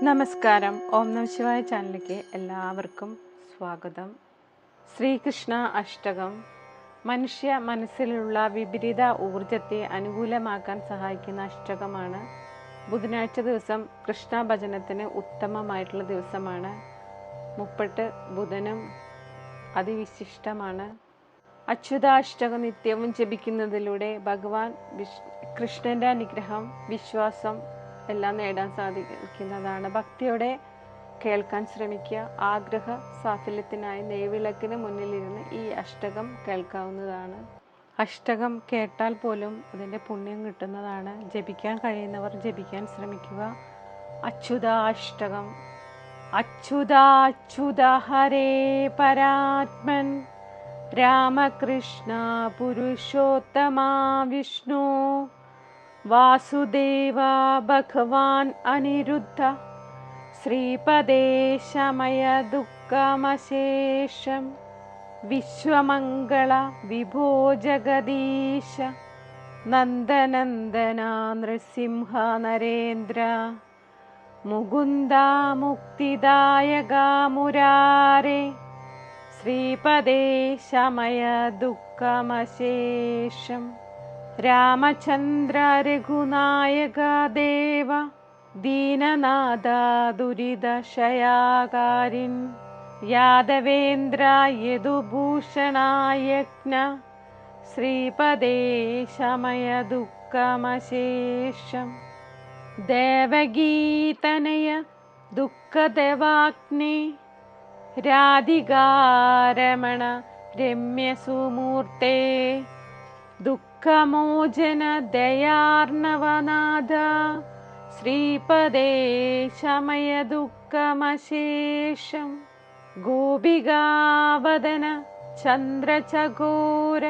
നമസ്കാരം. ഓം നമഃ ശിവായ ചാനലിലേക്ക് എല്ലാവർക്കും സ്വാഗതം. ശ്രീകൃഷ്ണ അഷ്ടകം മനുഷ്യ മനസ്സിലുള്ള വിപരീത ഊർജത്തെ അനുകൂലമാക്കാൻ സഹായിക്കുന്ന അഷ്ടകമാണ്. ബുധനാഴ്ച ദിവസം കൃഷ്ണ ഭജനത്തിന് ഉത്തമമായിട്ടുള്ള ദിവസമാണ്. മുപ്പട്ട് ബുധനും അതിവിശിഷ്ടമാണ്. അച്യുതാഷ്ടകം നിത്യവും ജപിക്കുന്നതിലൂടെ ഭഗവാൻ കൃഷ്ണന്റെ അനുഗ്രഹം, വിശ്വാസം എല്ലാം നേടാൻ സാധിക്കുന്നതാണ്. ഭക്തിയോടെ കേൾക്കാൻ ശ്രമിക്കുക. ആഗ്രഹ സാഫല്യത്തിനായി നെയ്വിളക്കിന് മുന്നിലിരുന്ന് ഈ അഷ്ടകം കേൾക്കാവുന്നതാണ്. അഷ്ടകം കേട്ടാൽ പോലും അതിൻ്റെ പുണ്യം കിട്ടുന്നതാണ്. ജപിക്കാൻ കഴിയുന്നവർ ജപിക്കാൻ ശ്രമിക്കുക. അച്യുതാഷ്ടകം. അച്യുതാച്യുത ഹരേ പരാത്മൻ രാമകൃഷ്ണ പുരുഷോത്തമാ വിഷ്ണു വാസുദേവ ഭഗവാൻ അനിരുദ്ധ ശ്രീപദേ ശമയ ദുഃഖമശേഷം വിശ്വമംഗള വിഭോ ജഗദീശ നന്ദനന്ദന നൃസിംഹ നരേന്ദ്ര മുകുന്ദ മുക്തിദായക മുരാരേ ശ്രീപദേ ശമയ ദുഃഖമശേഷം രാമചന്ദ്ര രഘുനായക ദേവ ദീനനാഥ ദുരിതശയാകാരിൻ യാദവേന്ദ്ര യദുഭൂഷണായജ്ഞ ശ്രീപദേ ശമയ ദുഃഖമശേഷം ദേവഗീതനയ ദുഃഖദവാഗ്നേ രാധികാരമണ രമ്യസുമൂർത്തേ ദുഃഖമോചന ദയാർണവനാഥ ശ്രീപദേ ശമയ ദുഃഖമശേഷം ഗോപികാവദന ചന്ദ്രചകോര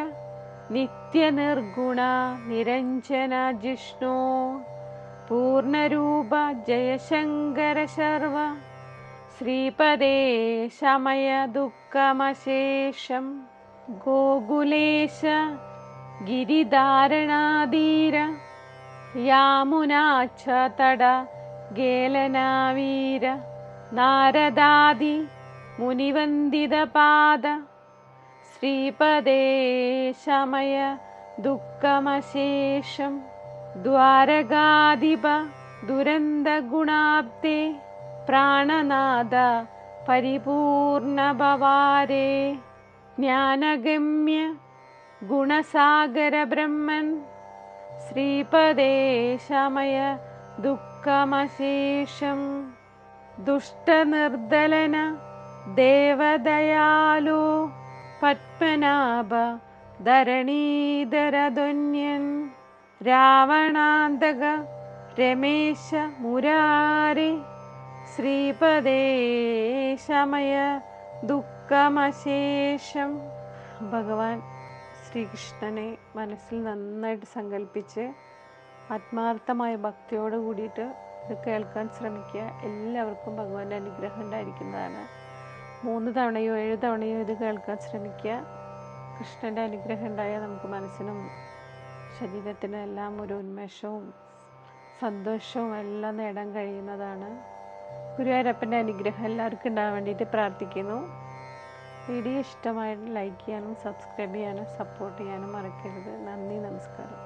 നിത്യനിർഗുണ നിരഞ്ജന ജിഷ്ണു പൂർണ്ണരൂപ ജയശങ്കര ശർവ ശ്രീപദേ ശമയ ദുഃഖമശേഷം ഗോകുലേശ ഗിരിധാരണാധീര യാമുനാച്ഛതട ഗേലനാവീര നാരദാദി മുനിവന്ദിത പാദ ശ്രീപദേ ശമയ ദുഃഖമശേഷം ദ്വാരകാധിപ ദുരന്ത ഗുണാബ്ദേ പ്രാണനാഥ പരിപൂർണ ഭവാരേ ജ്ഞാനഗമ്യ ഗുണസാഗര ബ്രഹ്മൻ ശ്രീപദേ ശമയ ദുഃഖമശേഷം ദുഷ്ടനിർദലന ദേവദയാലോ പത്മനാഭ ധരണീധരധന്യൻ രാവണാന്തക രമേശ മുരാരേ ശ്രീപദേ ശമയ ദുഃഖമശേഷം. ഭഗവാൻ ശ്രീകൃഷ്ണനെ മനസ്സിൽ നന്നായിട്ട് സങ്കല്പിച്ച് ആത്മാർത്ഥമായ ഭക്തിയോട് കൂടിയിട്ട് ഇത് കേൾക്കാൻ ശ്രമിക്കുക. എല്ലാവർക്കും ഭഗവാന്റെ അനുഗ്രഹം ഉണ്ടായിരിക്കുന്നതാണ്. 3 തവണയോ 7 തവണയോ ഇത് കേൾക്കാൻ ശ്രമിക്കുക. കൃഷ്ണൻ്റെ അനുഗ്രഹം ഉണ്ടായാൽ നമുക്ക് മനസ്സിനും ശരീരത്തിനും എല്ലാം ഒരു ഉന്മേഷവും സന്തോഷവും എല്ലാം നേടാൻ കഴിയുന്നതാണ്. ഗുരുവായൂരപ്പൻ്റെ അനുഗ്രഹം എല്ലാവർക്കും ഉണ്ടാകാൻ വേണ്ടിയിട്ട് പ്രാർത്ഥിക്കുന്നു. വീഡിയോ ഇഷ്ടമായിട്ട് ലൈക്ക് ചെയ്യാനും സബ്സ്ക്രൈബ് ചെയ്യാനും സപ്പോർട്ട് ചെയ്യാനും മറക്കരുത്. നന്ദി, നമസ്കാരം.